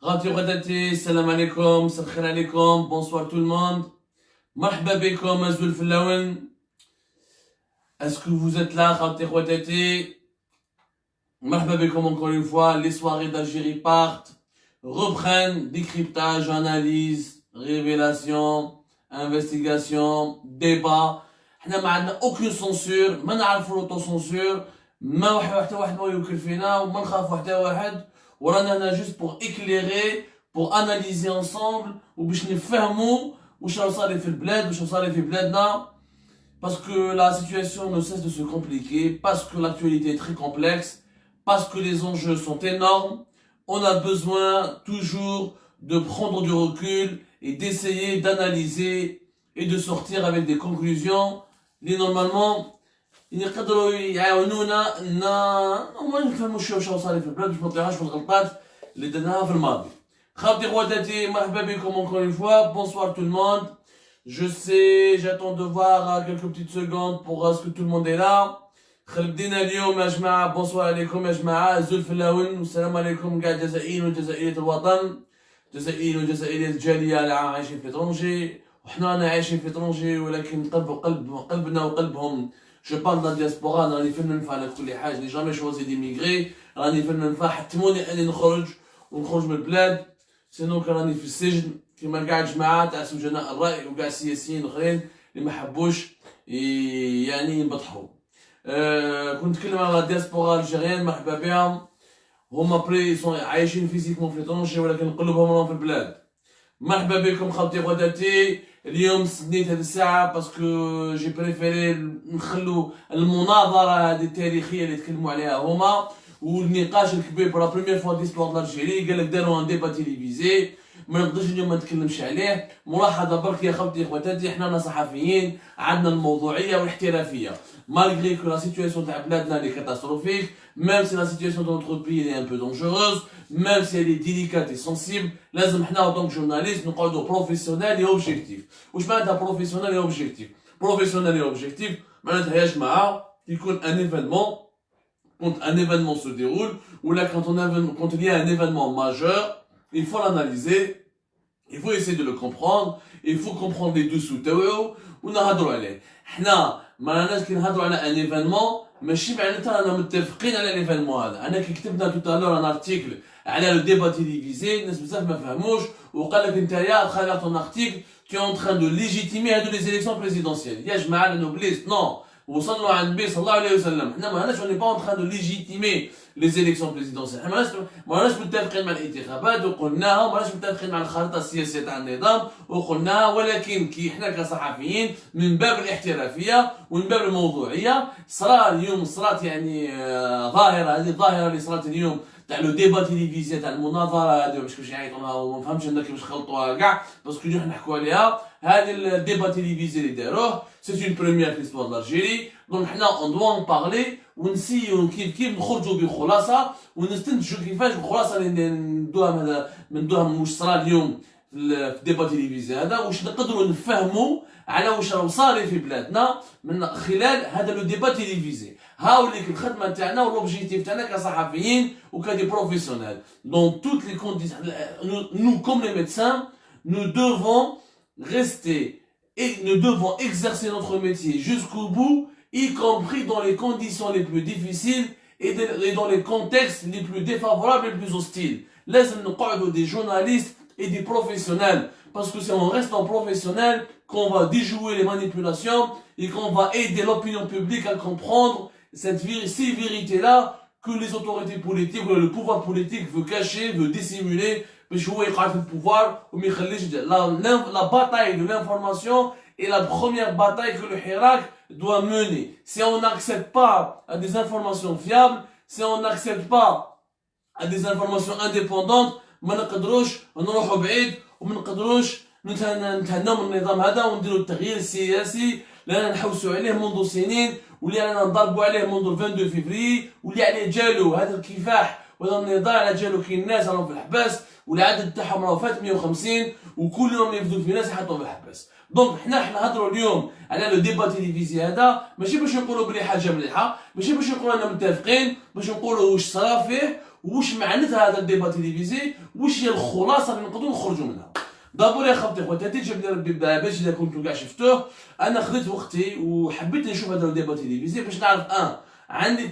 غادي غداتي السلام عليكم مساء الخير عليكم بونسوار tout le monde مرحبا بكم أزول في اللون. Est-ce que vous êtes là غادي غداتي مرحبا بكم encore une fois. Les soirées d'Algérie partent, reprennent, décryptage, analyse, révélation, investigation, débat. حنا ما عندنا aucune censure, ما نعرفوا l'autocensure, ما حتى واحد ما يوكل فينا وما نخافوا حتى واحد. ورانا هنا juste pour éclairer, pour analyser ensemble وباش نفهموا واش راه صاري في البلاد واش صاري في بلادنا. Parce que la situation ne cesse de se compliquer, parce que l'actualité est très complexe, parce que les enjeux sont énormes. On a besoin toujours de prendre du recul et d'essayer d'analyser et de sortir avec des conclusions. Les normalement يقدروا يعاونونا ان نفهموا شنو صار في البلاد باش ما نطيحوش في الغلطات اللي درناها في الماضي. خاوتي خواتاتي مرحبا بكم encore une fois. Bonsoir tout le monde. Je sais, j'attends de voir quelques petites secondes pour ce que tout le monde est là. بدينا اليوم يا جماعه. بونسوار عليكم يا جماعه. زول في اللون والسلام عليكم كاع الجزائريين وجزائرية الوطن، الجزائريين وجزائرية الجاليه اللي عايشين في طرونجي وحنا عايشين في طرونجي ولكن قلبنا وقلبهم. Je parle de la diaspora, راني في المنفى على كل حاجه. j'ai jamais choisi d'émigrer. راني في المنفى حتموني اني نخرج من البلاد، سينو كان راني في السجن كيما كاع الجماعه تاع سجناء الراي وكاع السياسيين الاخرين اللي ما حبوش يعني ينبطحوا. كنت نتكلم على الدياسبورا الجيريان مرحبا بهم. هما بري عايشين فيزيكمون في طونجي ولكن قلوبهم راهم في البلاد. مرحبا بكم خوتي وخواتاتي. اليوم استنيت هذه الساعة باسكو جي بريفيري نخلو المناظرة هذه التاريخية اللي تكلموا عليها هما والنقاش الكبير بور لا بروميير فوا ديسبور دالجيري. قالك داروا ان ديبا تيليفيزي ما نقدرش اليوم ما نتكلمش عليه. ملاحظة برك يا خوتي خواتاتي، حنا صحفيين عندنا الموضوعية والاحترافية. malgré que la situation تاع بلادنا est catastrophique, même si la situation de notre pays est un peu dangereuse, même si elle est délicate et sensible, لازم حنا en tant que journaliste نقعدوا بروفيسيونيل et objectif. واش معناتها بروفيسيونيل et objectif؟ بروفيسيونيل et objectif معناتها يا جماعة يكون un événement, quand un événement se déroule ou là quand il y a un événement majeur, il faut l'analyser, il faut essayer de le comprendre, il faut comprendre les dessous تاعو ونهضروا عليه. حنا ما راناش كي نهضروا على ان ايفينمون ماشي معناتها رانا متفقين على الايفينمون هذا. انا كي كتبنا توتالور ان ارتيكل على لو ديبا تيليفيزي الناس بزاف ما فهموش وقال لك نتايا تخلق طون ارتيكل tu es en train de légitimer هادو لي زيليكسيون بريزيدونسيال. يا جماعه نوبليست نو وصلوا عند النبي صلى الله عليه وسلم. حنا ما راناش اون با en train de légitimer les élections présidentielles. حنا ما راناش متفقين مع الانتخابات وقلناها، وما راناش متفقين مع الخريطه السياسيه تاع النظام وقلناها، ولكن كي حنا كصحفيين من باب الاحترافيه ومن باب الموضوعيه صرات يعني ظاهره. هذه الظاهره اللي صرات اليوم تاع لو ديبا تيليفيزي تاع المناظره هذه باش يعيطوها وما فهمتش انا كيفاش خلطوها كاع باسكو نروح نحكوا عليها. هذه الديبا تيليفيزي اللي داروه سي اون بروميير في ليستوار دالجيري. دونك حنا اون دوا ان بارلي ونسيو كيف نخرجوا بخلاصه ونستنتجوا كيفاش الخلاصه اللي ندوها من واش صرا اليوم في الديبا تيليفيزي هذا، واش نقدروا نفهموا على واش راه صاري في بلادنا من خلال هذا لو ديبا تيليفيزي. هاوليك الخدمه تاعنا والوبجيكتيف تاعنا كصحفيين وكدي بروفيسيونيل. دون توت لي كونديسيون nous comme les médecins nous devons rester et nous devons exercer notre métier jusqu'au bout, y compris dans les conditions les plus difficiles et dans les contextes les plus défavorables et les plus hostiles. لازم نقعدوا des journalistes et des professionnels, parce que c'est en restant professionnel qu'on va déjouer les manipulations et qu'on va aider l'opinion publique à comprendre ces vérités-là que les autorités politiques ou le pouvoir politique veut cacher, veut dissimuler, باش هو يقعد في البوفوار وما يخليش. la bataille de l'information est la première bataille que le Hirak doit mener. Si on n'accepte pas à des informations fiables, si on n'accepte pas à des informations indépendantes, ما نقدروش نروحوا بعيد وما نقدروش نتهناو من النظام هذا ونديروا التغيير السياسي اللي رانا نحوسوا عليه منذ سنين واللي رانا نضربوا عليه منذ 22 فبراير واللي عليه جالو هذا الكفاح وهذا النضال على جالو. كاين ناس راهم في الحباس والعدد تاعهم راه فات 150 وكل يوم يفدوا في ناس يحطوا في الحباس. دونك حنا نهضروا اليوم على لو ديبا تيليفيزي هذا ماشي باش نقولوا بلي حاجه مليحه، ماشي باش نقولوا انا متفقين، باش نقولوا واش صرا فيه واش معناتها هذا الديبا تيليفيزي، واش هي الخلاصه اللي نقدروا نخرجوا منها. دابور يا خاوتي خواتاتي جابني ربي باش اذا كنتو كاع شفتوه، انا خديت وقتي وحبيت نشوف هذا الديبا تيليفيزي باش نعرف عندي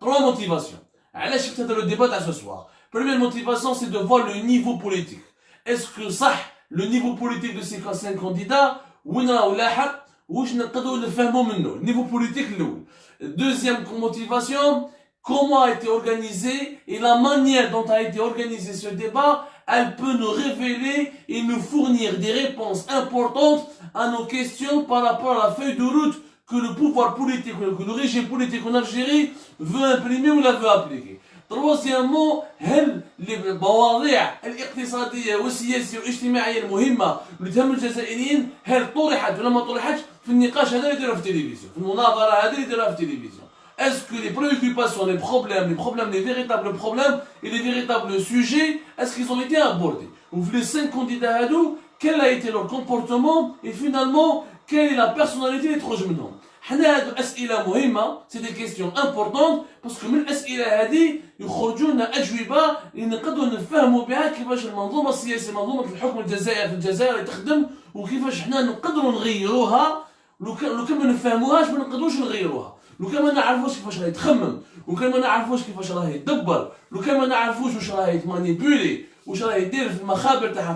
trois موتيفاسيون علاش شفت هذا الديبا تاع سو سوار. Première motivation, c'est de voir le niveau politique. Est-ce que صح le niveau politique de ces 5 candidats وين راهو لاحق واش نقدروا نفهموا منه النيفو بوليتيك الاول. Deuxième motivation, comment a été organisé et la manière dont a été organisé ce débat, elle peut nous révéler et nous fournir des réponses importantes à nos questions par rapport à la feuille de route que le pouvoir politique, que le régime politique en Algérie veut imprimer ou la veut appliquer. Troisièmement, هل المواضيع الاقتصادية والسياسية والاجتماعية المهمة اللي تهم الجزائريين هل طرحت ولا ما طرحتش في النقاش هذا اللي يديروه في التلفزيون، في المناظرة هذه اللي يديروها في التلفزيون. Est-ce que les préoccupations, les véritables problèmes et les véritables sujets, est-ce qu'ils ont été abordés? Ou les 5 candidats à nous, quel a été leur comportement et finalement, quelle est la personnalité des trois حنا هادو اسئله مهمه، سي دي كيستيون امبورطون باسكو من الاسئله هذه يخرجوا لنا اجوبه اللي نقدروا نفهموا بها كيفاش المنظومه السياسيه، منظومه الحكم الجزائري في الجزائر تخدم وكيفاش حنا نقدروا نغيروها. لو كان ما نفهموهاش ما نقدروش نغيروها، لو كان ما نعرفوش كيفاش راهي تخمم، لو كان ما نعرفوش كيفاش راهي تدبر، لو كان ما نعرفوش واش راهي تمانيبولي، واش راهي دير في المخابر تاعها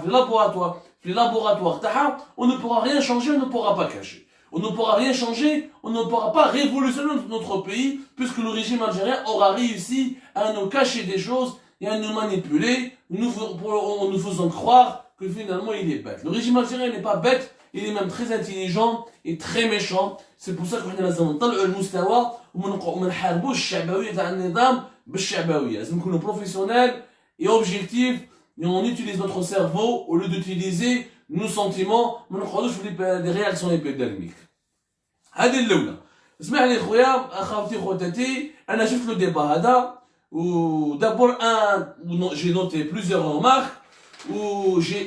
في لابوراتوار تاعها، on ne pourra rien changer, on ne pourra pas cacher. On ne pourra rien changer, on ne pourra pas révolutionner notre pays, puisque le régime algérien aura réussi à nous cacher des choses et à nous manipuler, en nous faisant croire que finalement il est bête. Le régime algérien n'est pas bête, il est même très intelligent et très méchant. C'est pour ça que nous لازم نطلعوا المستوى وما نحاربوش الشعبوية تاع النظام بالشعبوية. لازم نكونوا professionnels et objectifs et on utilise notre cerveau au lieu d'utiliser nos sentiments. ما نقعدوش في des réactions épidermiques. هذه الأولى. اسمح لي خويا اخوتي خواتاتي، انا شفت لو ديبا هذا و d'abord j'ai noté plusieurs remarques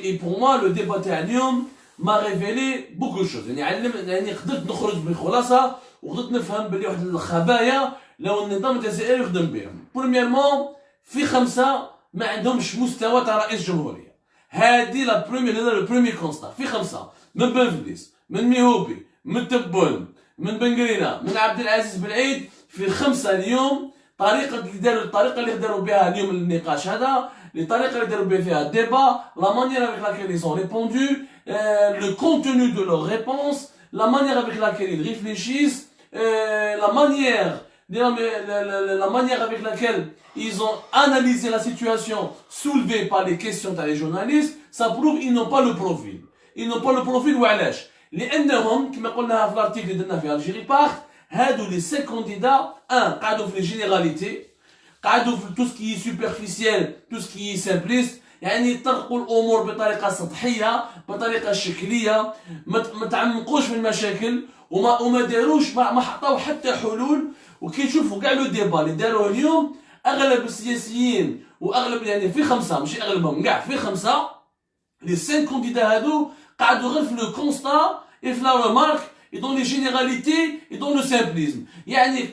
et pour moi le débat تاع اليوم m'a révélé beaucoup de choses. يعني قدرت نخرج بخلاصه وقدرت نفهم بلي واحد الخبايا لو النظام الجزائري يخدم بهم. Premièrement في 5 ما عندهمش مستوى تاع رئيس جمهوريه. هذه لا بروميير، هذا لو بروميير كونستا. في 5 من بنفليس، من ميهوبي، من تبون، من بن قرينه، من عبد العزيز بن عيد، في 5 اليوم الطريقه اللي داروا بها اليوم النقاش هذا، الطريقه اللي داروا بها فيها الديبا، لا مانيير avec laquelle ils ont répondu, le contenu de leurs réponses, la manière avec laquelle ils réfléchissent, la manière avec laquelle ils ont analysé la situation soulevée par les questions des journalistes, ça prouve qu'ils n'ont pas le profil. Ils n'ont pas le profil وعلاش؟ لأنهم كما قلنا في الارتيكل اللي درنا في الجيري بارت، هادو لي 5 كانديدا قعدوا في لي جينيراليتي، قعدوا في تو سكي سوبرفيسيال، تو سكي سامبليست، يعني يطرقوا الامور بطريقه سطحيه، بطريقه شكليه، ما تعمقوش في المشاكل وما داروش، ما حطوا حتى حلول. وكي تشوفوا كاع لو ديبا اللي داروه اليوم، اغلب السياسيين واغلب يعني في 5 ماشي اغلبهم كاع في 5 لي 5 كانديدا هادو قعدوا غير في لو كونستا اي في لا ريمارك اي دون لي جينيراليتي اي دون لو سامبليزم. يعني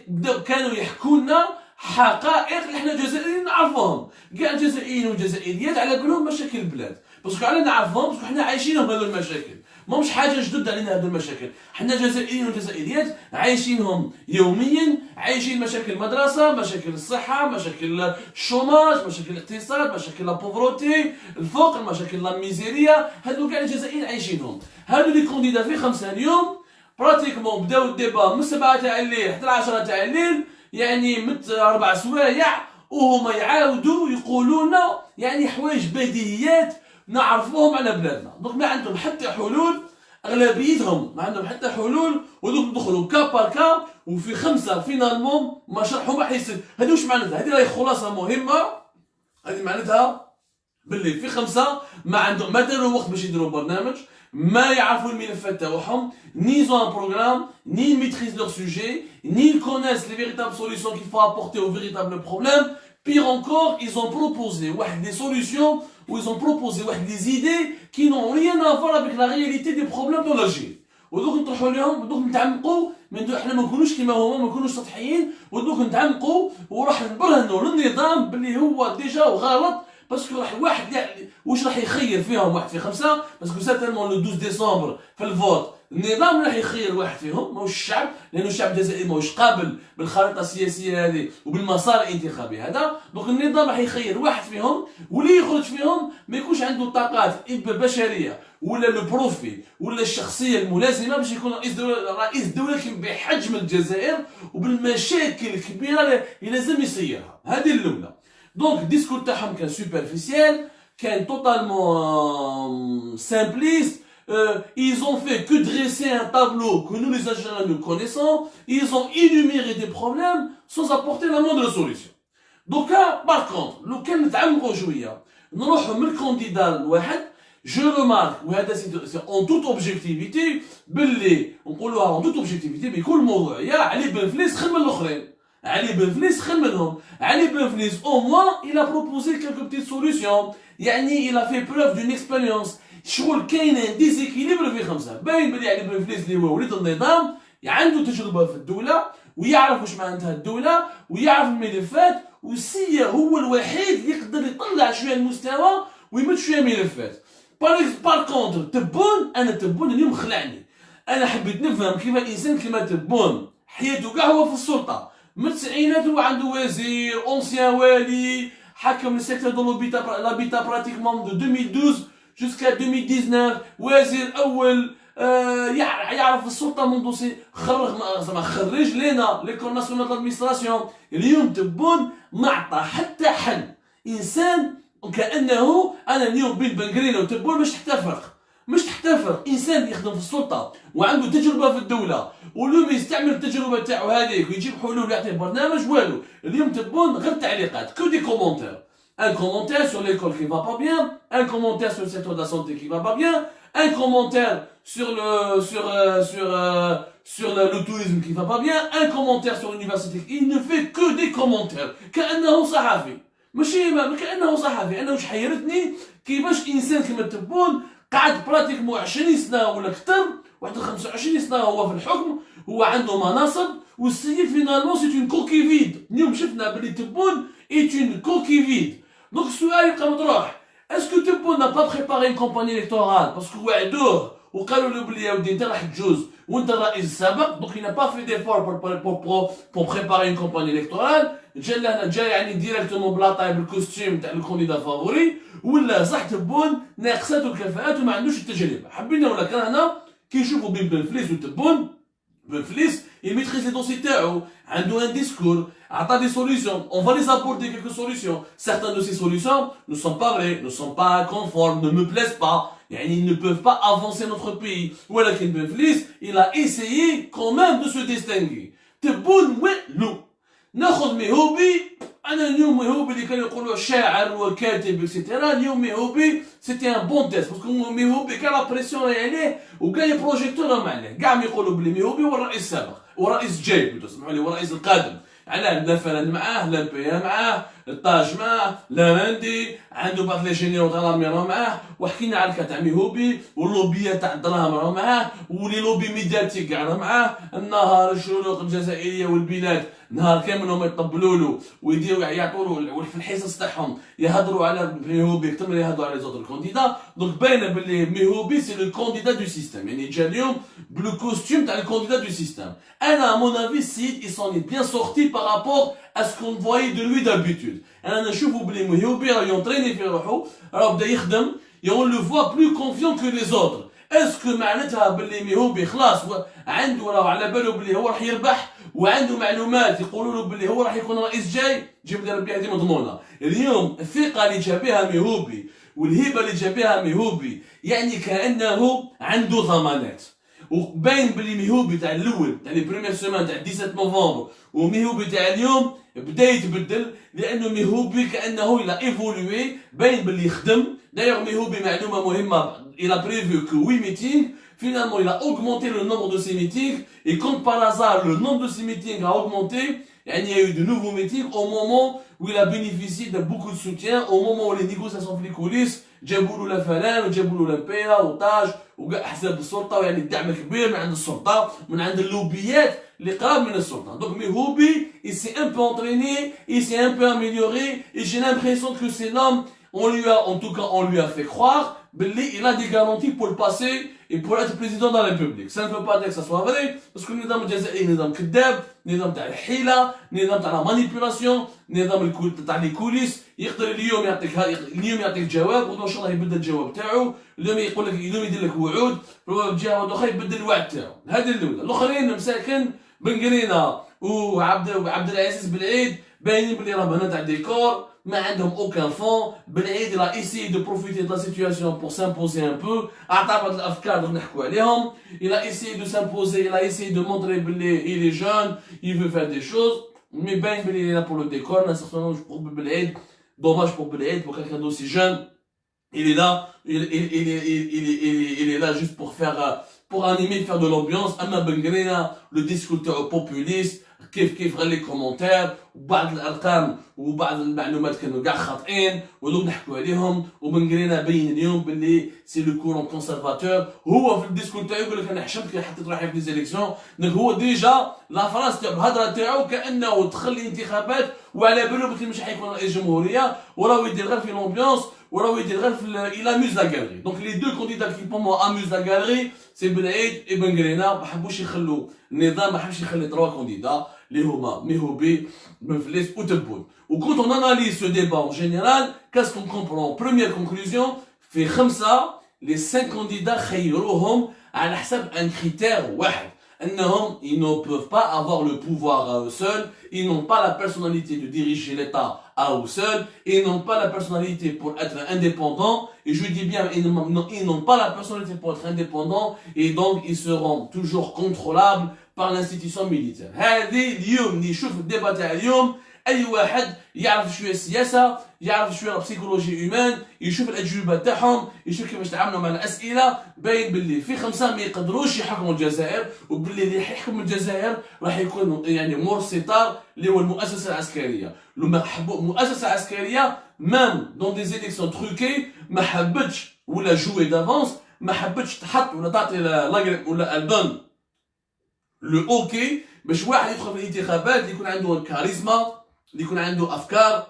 كانوا يحكوا لنا حقائق اللي حنا الجزائريين نعرفوهم. كاع الجزائريين والجزائريات على بالهم مشاكل البلاد، باسكو على نعرفهم باسكو حنا عايشينهم هذو المشاكل، ماهمش حاجه جدد علينا هذو المشاكل. حنا جزائريين والجزائريات عايشينهم يوميا، عايشين مشاكل المدرسه، مشاكل الصحه، مشاكل الشوماج، مشاكل الاقتصاد، مشاكل لا بوفروتي، الفقر، مشاكل لا ميزيريا، هذو كاع الجزائريين عايشينهم. هذو لي كونديدا في 5 اليوم براتيكمون بداو الديبا من 7 تاع الليل حتى 10 تاع الليل، يعني مت 4 سوايع، وهما يعاودوا يقولوا لنا يعني حوايج بديهيات نعرفوهم على بلادنا. دونك ما عندهم حتى حلول، اغلبيتهم ما عندهم حتى حلول، ودوك ندخلوا كا بار كا، وفي 5 فينالمون ما شرحوا ما حيصير. هذه واش معناتها؟ هذه راهي خلاصه مهمه. هذه معناتها باللي في 5 ما عندهم، ما داروا وقت باش يديروا برنامج، ما يعرفوا الملفات تاعهم، ni ils ont un programme, ni ils maîtrisent leur sujet, ni ils connaissent les véritables solutions qu'il faut apporter aux véritables problèmes. Pire encore, ils ont proposé des solutions, ou ils ont proposé des idées qui n'ont rien à voir avec la réalité des problèmes de l'Algérie. ودوك نطرحوا لهم، ودوك نتعمقوا من احنا ما نكونوش كيما هما، ما نكونوش سطحيين ودوك نتعمقوا وراح نبرهنوا للنظام باللي هو ديجا غلط. باسكو راح واحد يعني واش راح يخير فيهم واحد في خمسه، باسكو سيرتينمون لو 12 ديسمبر في الفوت النظام راح يخير واحد فيهم ماهوش الشعب، لانه الشعب الجزائري ماهوش قابل بالخريطه السياسيه هذه وبالمسار الانتخابي هذا. دونك النظام راح يخير واحد فيهم واللي يخرج فيهم ما يكونش عنده طاقات بشريه ولا لو بروفيل ولا الشخصيه الملازمه باش يكون رئيس دوله بحجم الجزائر وبالمشاكل الكبيره اللي لازم يسيرها. هذه الاولى. دونك الديسكور تاعهم كان سوبرفيسيال، كان توتالمون سامبليست. Ils ont fait que dresser un tableau que nous les Algériens nous connaissons. Ils ont énuméré des problèmes sans apporter la moindre solution. Donc là, par contre, لو كان نتعمقوا شويه نروحوا من الكانديدا الواحد، جو ريمارك وهذا سي اون توت اوبجيكتيفيتي باللي نقولوها اون توت اوبجيكتيفيتي بكل موضوعيه. علي بن فليس خل من الاخرين، علي بن فليس خل منهم. علي بن فليس au moins il a proposé quelques petites solutions، يعني il a fait preuve d'une expérience. شغل كاين ان ديزيكيليبر في خمسه. باين بلي علي بن فليس اللي هو وليد النظام عنده تجربه في الدوله ويعرف واش معناتها الدوله ويعرف الملفات، وسي هو الوحيد اللي يقدر يطلع شويه المستوى ويمد شويه ملفات. بار كونتر تبون، انا تبون اليوم خلعني. انا حبيت نفهم كيف الانسان كيما تبون حياته كاع هو في السلطه من التسعينات، هو عنده وزير اونسيان والي حكم السيكتور دو لابيتا براتيكمون دو 2012 jusqu'à 2019 وزير اول. يعرف السلطه منذ خرج لنا ليكول ناسيونال دادمينستراسيون. اليوم تبون ما عطى حتى حل انسان، وكانه انا اليوم بين بنقرينه وتبون مش تحت فرق، مش تحت فرق. انسان يخدم في السلطه وعنده تجربه في الدوله واليوم يستعمل التجربه تاعو هذيك ويجيب حلول ويعطي برنامج والو. اليوم تبون غير تعليقات، كو دي كومونتير. Un commentaire sur l'école qui va pas bien, un commentaire sur le secteur de la santé qui va pas bien, un commentaire sur le tourisme qui va pas bien, un commentaire sur l'université. Il ne fait que des commentaires. كأنه صحفي. ماشي كأنه صحفي. أنا واش حيرتني كيفاش إنسان كيما تبون قعد براتيكمون 20 سنة ولا أكثر، واحد 25 سنة هو في الحكم، هو عنده مناصب، والسيد فينالمون سي اون كوكي فيد. اليوم شفنا بلي تبون est une coquille vide. Donc السؤال يبقى مطروح، اسكو تبون n'a pas préparé une campagne électorale باسكو وعدوه وقالوا له بلي يا ودي انت راح تجوز وانت الرئيس السابق، دونك il n'a pas fait d'effort pour préparer une campagne électorale. جا لهنا جا يعني ديريكتومون بلا طاي بالكوستيم تاع الكانديدا فافوري، ولا صح تبون ناقصاته الكفاءات وما عندوش التجربه. حبينا ولا كرهنا كي نشوفوا بين بن فليس وتبون. بن فليس il maîtrise les dossiers تاعو، عنده un discours، عطى des solutions. On va les apporter quelques solutions. Certaines de ces solutions ne sont pas vraies, ne sont pas conformes, ne me plaisent pas. يعني ils ne peuvent pas avancer notre pays. ولكن بن فليس il a essayé quand même de se distinguer. تبون والو. ناخذ ميهوبي. انا اليوم ميهوبي اللي كانوا يقولوا شاعر وكاتب اكسيتيرا، اليوم ميهوبي سيتي ان بون تيست باسكو ميهوبي كاع لا بريسيون عليه وكاع لي بروجيكتور راهم عليه، كاع ما يقولوا بلي ميهوبي هو الرئيس السابق ورئيس جاي بلوتو اسمحوا لي، هو الرئيس القادم. علاه لا فلان معاه، لا بيا معاه، الطاج معاه، لا مندي عنده بعض لي جينيرو تاع لامي راهم معاه، وحكينا على الكا تاع ميهوبي واللوبيات تاع الدراهم راهم معاه، ولي لوبي ميدياتيك كاع راهم معاه. النهار الشروق الجزائريه والبلاد نهار كامل هما يطبلوا له ويديروا يعطوا له في الحصص تاعهم يهضروا على ميهوبي اكثر من يهضروا على لي زوتر كونديدا. دونك باينه باللي ميهوبي سي لو كونديدا دو سيستيم، يعني جا اليوم بلو كوستيم تاع الكونديدا دو سيستيم. انا مون افي السيد il s'en est bien sorti par rapport à ce qu'on voyait de lui d'habitude. انا نشوفوا بلي ميهوبي راه يونطريني في روحو، راه بدا يخدم، et on le voit plus confiant que les autres. اسكو معناتها باللي ميهوبي خلاص عنده راه على باله باللي هو راح يربح وعنده معلومات يقولوا له باللي هو راح يكون رئيس جاي، جيب لي ربي هذه مضمونه. اليوم الثقه اللي جا بها ميهوبي والهبه اللي جا بها ميهوبي يعني كانه عنده ضمانات. وباين باللي ميهوبي تاع الاول تاع لي بريمير سيمان تاع 17 نوفمبر وميهوبي تاع اليوم بدا يتبدل، لانه ميهوبي كانه الى ايفولوي، باين باللي يخدم. دايوغ ميهوبي معلومه مهمه، الى بريفو كو 8 ميتينغ Finalement, il a augmenté le nombre de ses meetings. Et quand par hasard, le nombre de ses meetings a augmenté, il y a eu de nouveaux meetings au moment où il a bénéficié de beaucoup de soutien, au moment où les négociations في les coulisses, جابوا له لا فلان وجابوا له لا بيا وطاج وكاع حساب السلطه ويعني الدعم كبير من عند السلطه من عند اللوبيات اللي قراب من السلطه. Donc Mehoubi, il s'est un peu entraîné, il s'est un peu amélioré et j'ai l'impression que c'est l'homme, on lui a fait croire il a des garanties pour le passé et pour être président de la République. Ça ne veut pas dire que ça soit vrai, parce que le nizam الجزائري نظام كذاب, نظام تاع الحيلة, نظام تاع la manipulation, نظام تاع les coulisses. يقدر اليوم يعطيك جواب وان شاء الله يبدل الجواب تاعو، اليوم يقول لك اليوم يدير لك وعود، بجهه اخرى يبدل الوعد تاعو. هذه الاولى. الاخرين مساكن بن قرينه وعبد العزيز بالعيد باينين بلي راهم هنا تاع ديكور، ما عندهم aucun fond. بالعيد il a essayé de profiter de la situation pour s'imposer un peu، اعطى بعض الافكار اللي نحكوا عليهم. Il a essayé de s'imposer، il a essayé de montrer بلي il est jeune، il veut faire des choses، mais باين بلي il est là pour le décor. Un certain nombre pour بالعيد، dommage pour بالعيد pour quelqu'un d'aussi jeune. Il est là, il est là juste pour faire, pour animer, faire de l'ambiance. Amma Ben Grena, le discours populiste، كيف غير لي كومونتير وبعض الارقام وبعض المعلومات كانوا كاع خاطئين ودوك نحكوا عليهم. وبن قرينا بين اليوم باللي سي لو كورون كونسيرفاتور. هو في الديسكور تاعو يقول لك انا حشمت كي حطيت روحي في لي زيليكسيون. دونك هو ديجا لا فرنسا تاع الهضره تاعو كانه دخل الانتخابات وعلى بالو بلي مش حيكون رئيس جمهوريه، وراهو يدير غير في لومبيونس، وراهو يدير غير في il amuse la galerie. Donc les deux candidats qui pour moi amusent la galerie c'est Ben Aid et Ben Grena. ما حبوش يخلوا النظام، ما حبش يخلي 3 candidats اللي هما مهوبي منفلس وتبون. و quand on analyse ce débat en général, qu'est-ce qu'on comprend? Première conclusion، في 5 les 5 candidats خيروهم على حسب un critère واحد، انهم ils ne peuvent pas avoir le pouvoir à eux seuls, ils n'ont pas la personnalité de diriger l'État à eux seuls, ils n'ont pas la personnalité pour être indépendants, et je dis bien ils n'ont pas la personnalité pour être indépendants, et donc ils seront toujours contrôlables par l'institution militaire. هذه اليوم اللي يشوف الديبا تاع اليوم اي واحد يعرف شويه السياسه، يعرف شويه البسيكولوجي هيومان، يشوف الاجوبه تاعهم، يشوف كيفاش يتعاملوا مع الاسئله، باين باللي في 5 ما يقدروش يحكموا الجزائر، وباللي اللي يحكم الجزائر راح يكون يعني مرسطار اللي هو المؤسسه العسكريه. لما حبوا مؤسسه عسكريه مام دون دي زيليكسيون تروكي ما حبتش ولا جوي دافونس، ما حبتش تحط ولا تعطي ولا الدون لو اوكي باش واحد يدخل في الانتخابات اللي يكون عنده كاريزما، اللي يكون عنده افكار،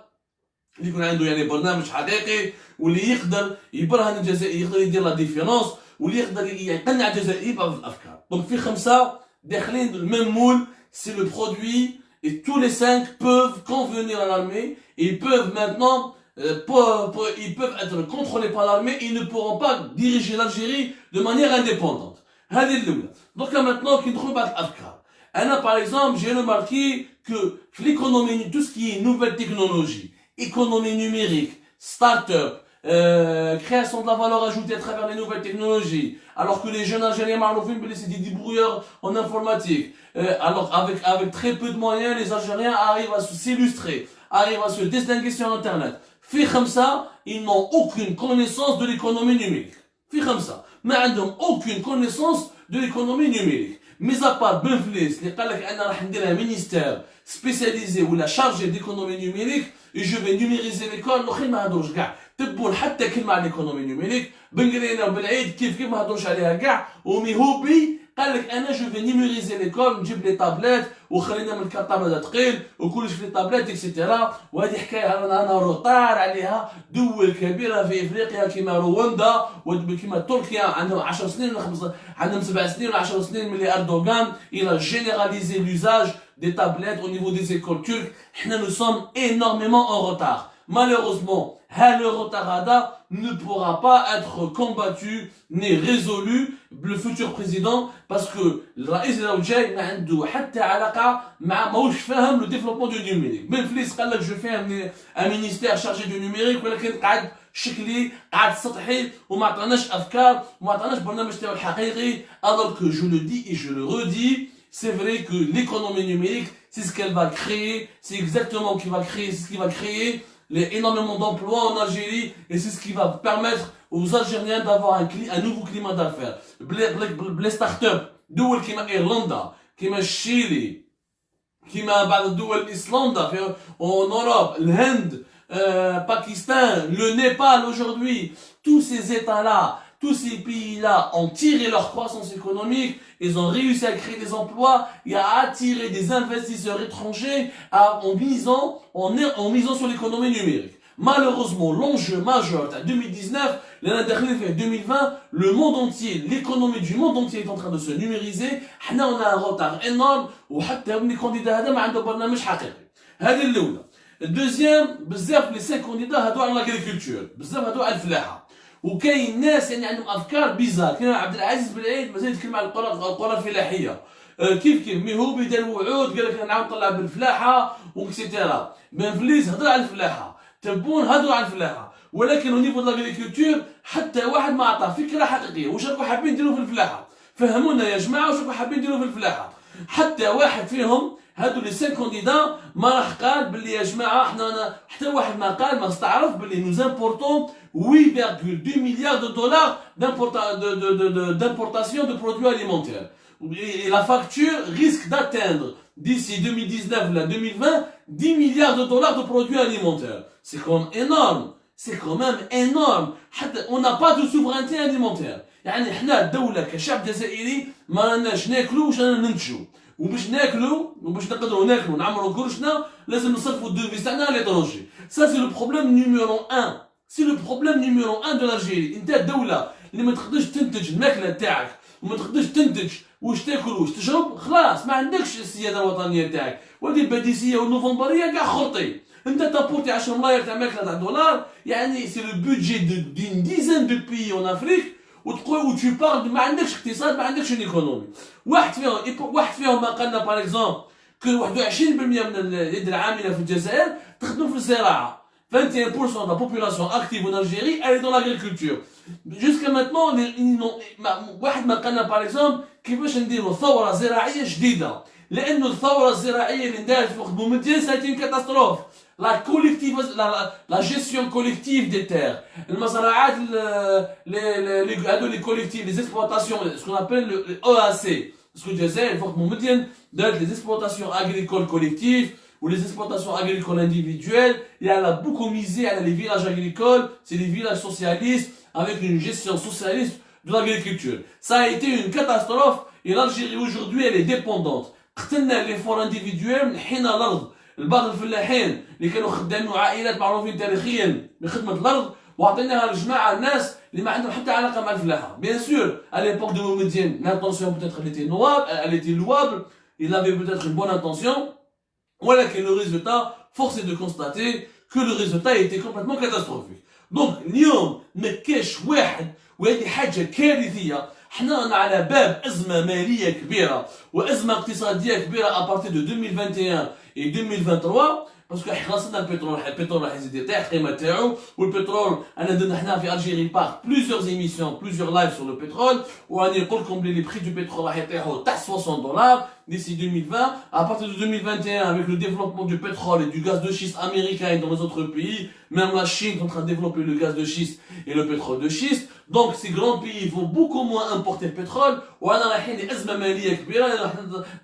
اللي يكون عنده يعني برنامج حقيقي، واللي يقدر يبرهن الجزائر، يقدر يدير لا ديفيرونس، واللي يقدر يقنع الجزائريين بهذه الافكار. دونك في 5 داخلين الميم مول، سي لو برودوي et tous les 5 peuvent convenir à l'armée et ils peuvent maintenant ils peuvent être contrôlés par l'armée et ils ne pourront pas diriger l'Algérie de manière indépendante. هذه الأولى. Donc là maintenant qui ندخلوا بعض الافكار. انا par exemple j'ai remarqué que l'économie, tout ce qui est nouvelle technologie, économie numérique, start-up, création de la valeur ajoutée à travers les nouvelles technologies, alors que les jeunes Algériens maroufim c'est des débrouilleurs en informatique, alors avec très peu de moyens les Algériens arrivent à s'illustrer, arrivent à se distinguer sur internet. في 5 ils n'ont aucune connaissance de l'économie numérique. في 5 ما عندهم aucune connaissance de l'économie numérique. Mais à part Benflis اللي قال لك انا راح نديرها مينيستير سبيسياليزي ولا شارجي ديكونومي نيميريك et je vais numériser l'école، الاخرين ما هضروش كاع، تبون حتى كلمه على الايكونومي نيميريك. بن قرينا وبالعيد كيف ما هضروش عليها كاع. وميهوبي قال لك انا جو في نيميريزي ليكول، نجيب لي طابلات وخلينا من الكارطاب هذا ثقيل وكلش في طابلات اكسيتيرا. وهذه حكايه انا روطار عليها. دول كبيره في افريقيا كيما رواندا وكيما تركيا عندهم 10 سنين ولا 15، عندهم 7 سنين ولا 10 سنين ملي اردوغان il a généralisé l'usage des tablettes au niveau des écoles turques. Nous sommes énormément en retard. Malheureusement, le retard ne pourra pas être combattu ni résolu le futur président parce que le رئيس الجاي ما عنده حتى علاقة مع ماهوش فاهم le développement du numérique. Ben Flis قال لك je fais un ministère chargé du numérique ولكن قاعد شكلي قاعد سطحي وما عطاناش افكار وما عطاناش برنامج تاعو الحقيقي. Alors que je le dis et je le redis, c'est vrai que l'économie numérique c'est ce qu'elle va créer, c'est exactement ce qui va créer énormément d'emplois en Algérie et c'est ce qui va permettre aux Algériens d'avoir un nouveau climat d'affaires. Les startups, دول كيما إيرلندا, كيما الشيلي, كيما بعض الدول إيسلندا, en Europe, l'Inde, Pakistan, le Népal aujourd'hui, tous ces États-là, tous ces pays-là ont tiré leur croissance économique, ils ont réussi à créer des emplois et à attirer des investisseurs étrangers en misant sur l'économie numérique. Malheureusement, l'enjeu majeur de 2019, l'année dernière, 2020, le monde entier, l'économie du monde entier est en train de se numériser. On a un retard énorme وحتى les candidats هذا ما عنده برنامج حقيقي. هذه الأولى. Deuxième, بزاف les 5 candidats هادو على l'agriculture, بزاف هادو على الفلاحة. وكاين ناس يعني عندهم افكار بيزار. كاين عبد العزيز بن عيد مازال يتكلم على القرى الفلاحيه كيف مي هو بدا وعود قال لك نعاود نطلع بالفلاحه وكسيتيرا. بن فليس هضر على الفلاحه، تبون هضروا على الفلاحه، ولكن au niveau de l'agriculture حتى واحد ما عطى فكره حقيقيه. واش راكم حابين ديروا في الفلاحه؟ فهمونا يا جماعه واش راكم حابين ديروا في الفلاحه. حتى واحد فيهم هادو لي 5 كانديدا ما راح قال باللي يا جماعه حنا حتى واحد ما قال ما استعرف باللي nous importons 8,2 milliards de dollars d'importation de produits alimentaires. Et la facture risque d'atteindre d'ici 2019 à 2020 10 milliards de dollars de produits alimentaires. C'est quand même énorme. C'est quand même énorme. On n'a pas de souveraineté alimentaire. يعني احنا الدولة كشعب جزائري ما راناش ناكلو واش رانا ننتجو. وباش ناكلو وباش نقدروا ناكلو نعمروا كرشنا لازم نصرفوا الدوفيس تاعنا على ليترونجي. Ça c'est le problème numéro 1. C'est le problème numéro 1 de l'Algérie. انت الدولة اللي ما تقدرش تنتج الماكلة تاعك وما تقدرش تنتج واش تاكل واش تشرب خلاص ما عندكش السيادة الوطنية تاعك. وهذه الباديسية والنوفمبرية كاع خرطي. انت تابورتي 10 ملاير تاع ماكلة تاع دولار يعني سي لو بودجي d'une dizaine de pays en Afrique. وتقول وتو بارل ما عندكش اقتصاد ما عندكش ايكونومي. واحد فيهم ما قالنا باغ اكزومبل كو 21% من اليد العامله في الجزائر تخدم في الزراعه. 21% de la population active en Algérie elle est dans l'agriculture. Jusqu'à maintenant واحد ما قالنا باغ اكزومبل كيفاش نديروا ثوره زراعيه جديده. لانه الثوره الزراعيه اللي دارت في بومدين سايتين كاتاستروف. La gestion collective des terres, les collectifs, les exploitations, ce qu'on appelle le EAC. Parce que je disais, il faut que nous mettions les exploitations agricoles collectives ou les exploitations agricoles individuelles. Il y a beaucoup misé à les villages agricoles, c'est des villages socialistes avec une gestion socialiste de l'agriculture. Ça a été une catastrophe et l'Algérie aujourd'hui elle est dépendante. قتلنا l'effort individuel من حين الأرض. البعض الفلاحين اللي كانوا خدامين عائلات معروفين تاريخيا بخدمه الارض وعطيناها لجماعه الناس اللي ما عندهم حتى علاقه مع الفلاحه. بيان سور à l'époque de Moumedienne l'intention peut-être elle était louable, il avait peut-être une bonne intention, ولكن le résultat force est de constater que le résultat était complètement catastrophique. donc اليوم ما كاش واحد وهذه حاجه كارثيه. حنا على باب ازمه ماليه كبيره وازمه اقتصاديه كبيره à partir de 2021 et 2023 باسكو خلصنا البترول راح يزيد يطيح القيمه تاعو. والبترول انا درنا حنا في الجيري بار plusieurs émissions plusieurs lives sur le pétrole وراني نقول لكم بلي les prix du pétrole راح يطيحوا تحت $60 d'ici 2020. À partir de 2021 avec le développement du pétrole et du gaz de schiste américain et dans les autres pays, même la Chine est en train de développer le gaz de schiste et le pétrole de schiste. Donc ces grands pays vont beaucoup moins importer le pétrole. وانا رايحين ازمه ماليه كبيره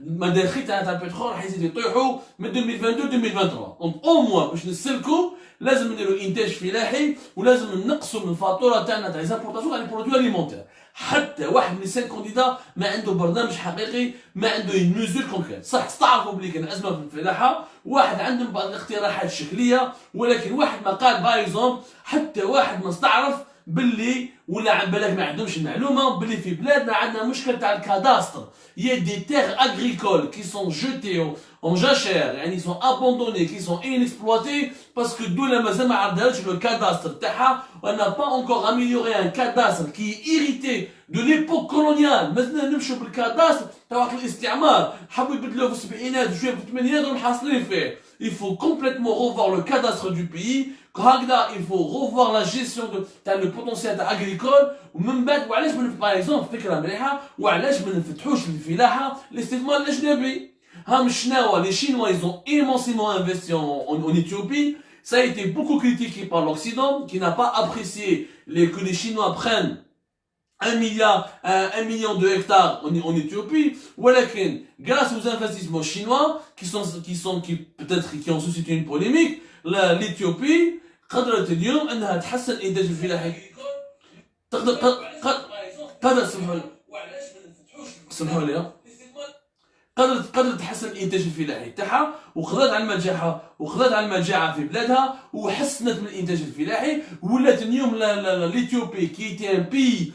المداخيل تاع البترول راح يزيدوا يطيحوا من 2022 2023. دونك او موان باش نسلكوا لازم نديروا انتاج فلاحي ولازم نقصوا من الفاتوره تاعنا تاع ليزامبورطاسيون تاع لي برودوي اليمونتير. حتى واحد من لي 5 كانديدا ما عنده برنامج حقيقي ما عنده اون ميزور كونكريت. صح استعرفوا بلي كان ازمه في الفلاحه واحد عندهم بعض الاقتراحات الشكليه ولكن واحد ما قال بايزون حتى واحد ما استعرف باللي ولا عن بالك ما عندهمش المعلومه باللي في بلادنا عندنا مشكل تاع الكاداستر. Il y a des terres agricoles qui sont jetées en jachère يعني sont abandonnées qui sont inexploitées parce que الدولة مازال ما عندهاش le cadastre تاعها. on n'a pas encore amélioré un cadastre qui est hérité de l'époque coloniale. مازلنا نمشوا بالكاداستر تاع وقت الاستعمار حبوا يبدلوه في السبعينات وشويه في الثمانينات ومحاصرين فيه. Il faut complètement revoir le cadastre du pays. Il faut revoir la gestion de le potentiel agricole ومن بعد وعلاش باغ اكزومبل فكره مليحه وعلاش ما نفتحوش الفلاحه الاستثمار الاجنبي. هم شناوا لي شينوا ils ont immensément investi en Éthiopie. Ça a été beaucoup critiqué par l'Occident, qui n'a pas apprécié que les Chinois prennent 1 million de hectares en Éthiopie, ولكن grâce aux investissements chinois qui ont suscité une polémique, l'Éthiopie قدرت اليوم انها تحسن الانتاج الفلاحي. قدرت سمحوا لي قدرت تحسن الانتاج الفلاحي تاعها، وقضت على المجاعه في بلادها، وحسنت من الانتاج الفلاحي، ولات اليوم l'Éthiopie qui était un pays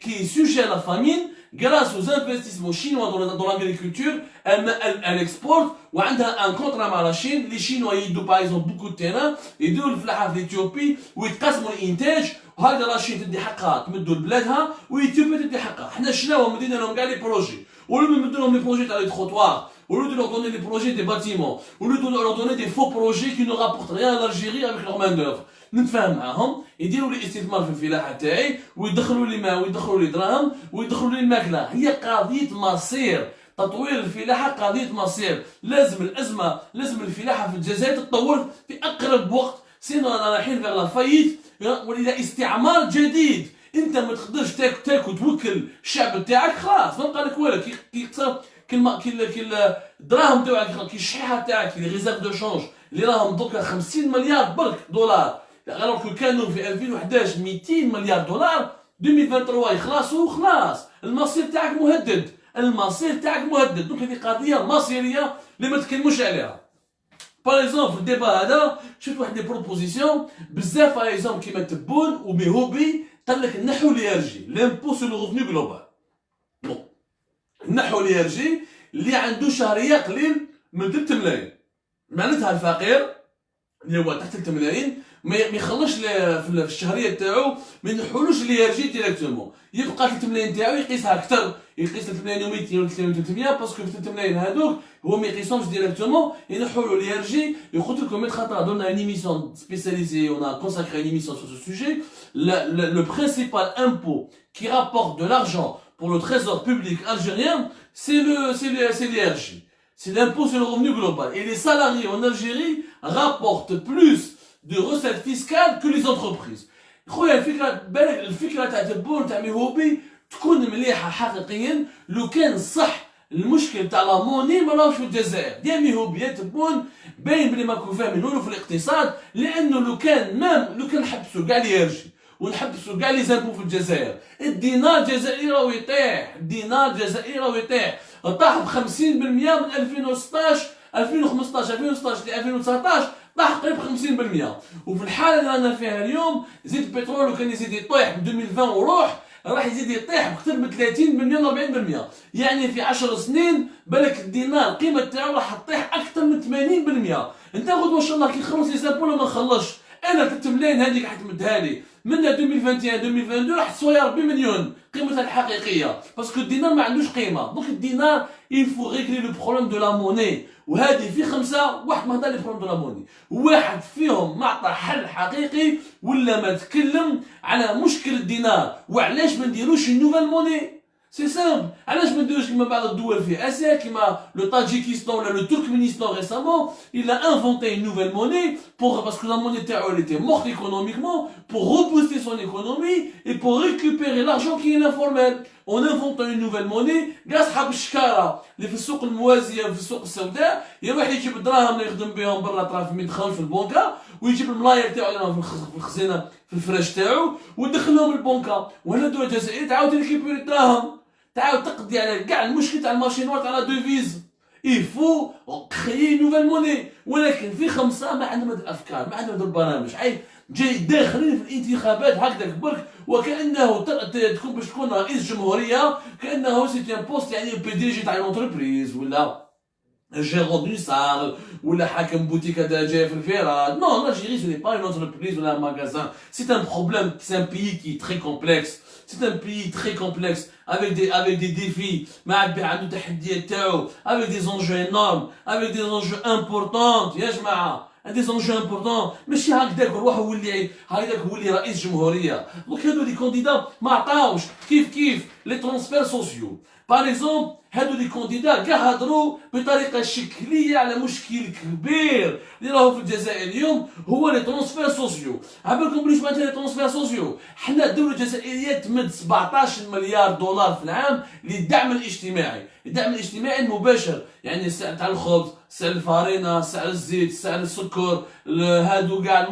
qui est sujet à la famine grâce aux investissements chinois dans l'agriculture. Elle exporte وعندها un contrat مع la Chine. Les Chinois يدوا par exemple beaucoup de terrain يدوا الفلاحه في اثيوبي ويتقاسموا الانتاج، وهذا لا شين تدي حقها تمدوا لبلادها واثيوبيا تدي حقها. حنا شناو مدينا لهم كاع لي بروجي، ولو نمدوا لهم لي بروجي تاع لي تروطوار، ولو leur donner les projets des bâtiments، ولو leur donner des faux projets qui ne rapportent rien à l'Algérie avec leur main d'œuvre. نتفاهم معاهم يديروا لي استثمار في الفلاحه تاعي ويدخلوا لي ماء ويدخلوا لي دراهم ويدخلوا لي الماكله. هي قضيه مصير، تطوير الفلاحه قضيه مصير. لازم الفلاحه في الجزائر تتطور في اقرب وقت، سينو رانا رايحين فيغ لا فايت ولا استعمار جديد. انت ما تقدرش تاكل توكل الشعب تاعك، خلاص ما بقى لك والو. كي الدراهم تاعك كي الشحيحه تاعك لي ريزيرف دو شونج اللي راهم دوكا 50 مليار برك دولار، alors que كانوا في 2011 200 مليار دولار، 2023 يخلصوا خلاص. المصير تاعك مهدد. دونك هذه قضيه مصيريه اللي ما تكلموش عليها. باغ اكزومبل في الديبا هذا شفت واحد لي بروبوزيسيون بزاف، باغ اكزومبل كيما تبون وميهوبي قال لك نحو ليرجي لامبو سو لو ريفوني جلوبال. بون نحو ليرجي اللي عنده شهريه قليل من 3 ملايين، معناتها الفقير اللي هو تحت 3 ملايين ما يخلصش في الشهريه تاعو، ما ينحولوش ليرجي ديريكتومون، يبقى 3 ملايين تاعو يقيسها اكثر، يقيس 3 ملايين و200 ولا 300 باسكو في 3 ملايين هذوك هو ما يقيسهمش ديريكتومون، ينحولوا ليرجي. يقول لكم ميت خاطر دونا une émission spécialisée, on a consacré une émission sur ce sujet. Le principal impôt qui rapporte de l'argent pour le trésor public algérien, c'est l'ERJ. C'est l'impôt sur le revenu global. Et les salariés en Algérie rapportent plus de recettes fiscales que les entreprises. خويا الفكره تاع تبون تاع ميهوبي تكون مليحه حقيقيا لو كان صح. المشكل تاع لا موني ما راهوش في الجزائر، ديال ميهوبي تبون باين بلي ماكو فاهمين والو في الاقتصاد، لانه لو كان نحبسوا كاع لي يرجي ونحبسوا كاع لي زامبو في الجزائر، الدينار الجزائري راهو يطيح. طاح ب 50% من 2016 2016 ل 2019 طاح قريب 50%. وفي الحاله اللي رانا فيها اليوم زيد البترول وكان يزيد يطيح ب 2020 وروح راح يزيد يطيح بأكثر من 30% و 40%. يعني في 10 سنين بالك الدينار القيمه تاعو راح تطيح اكثر من 80%. انت غد ما شاء الله كي نخلص لي زابول ما نخلصش، انا 3 ملايين هذيك راح تمدها لي من 2021 2022 راح تسوى 4 مليون قيمتها الحقيقيه، باسكو الدينار ما عندوش قيمه. دونك الدينار يفو ريغلي لو بروبليم دو لا موني، وهذه في 5 واحد ما هضر لي بروبليم دو لا موني، واحد فيهم ما عطى حل حقيقي ولا ما تكلم على مشكل الدينار وعلاش ما نديروش نوفال موني. سي سامبل، علاش ما نديروش كيما بعض الدول في اسيا كيما لو طاجيكستان ولا لو تركمانستان ريسامون il a inventé une nouvelle monnaie parce que la monnaie تاعو elle était morte économiquement, pour rebooster son économie et pour récupérer l'argent qui est informel. On invente une nouvelle monnaie grâce حاب الشكاره اللي في السوق الموازيه في السوق السوداء يروح يجيب الدراهم اللي يخدم بهم برا طراف ما يدخلوش في البنكه، ويجيب الملاير تاعو اللي راهم في الخزينه في الفراش تاعو ويدخلهم البنكه، وهنا الدول الجزائريه تعاود تريكيبيري الدراهم، تعاود تقضي على كاع المشكل تاع المارشي نوار تاع لا دوفيز. il faut créer une nouvelle monnaie. ولكن في 5 ما عندهم هاد الافكار، ما عندهم هاد البرامج، جاي داخلين في الانتخابات هكذاك برك وكانه تكون باش تكون رئيس جمهوريه، كانه سي ان بوست يعني بي دي جي تاع اونتربريز ولا جيرون دو سال ولا حاكم بوتيك هذا جاي في الفيران. نو l'Algérie ce n'est pas une entreprise ou un magasin, c'est un problème, c'est un pays qui est très complexe. C'est un pays très complexe avec des défis, avec des enjeux énormes, avec des enjeux importants. يا جماعة des enjeux importants. ماشي هكذاك روح هكذاك ولي رئيس جمهورية. دونك هادو لي كونديدا ما عطاوش كيف لي ترونسفير سوسيو. باغ اكزومبل هادو لي كونديدا كاع هضروا بطريقه شكليه على مشكل كبير اللي راهو في الجزائر اليوم، هو لي ترونسفير سوسيو. عبالكم بليش معناتها لي ترونسفير سوسيو؟ حنا الدوله الجزائريه تمد 17 مليار دولار في العام للدعم الاجتماعي، الدعم الاجتماعي المباشر، يعني السعر تاع الخبز، سعر الفارينه، سعر الزيت، سعر السكر، هادو كاع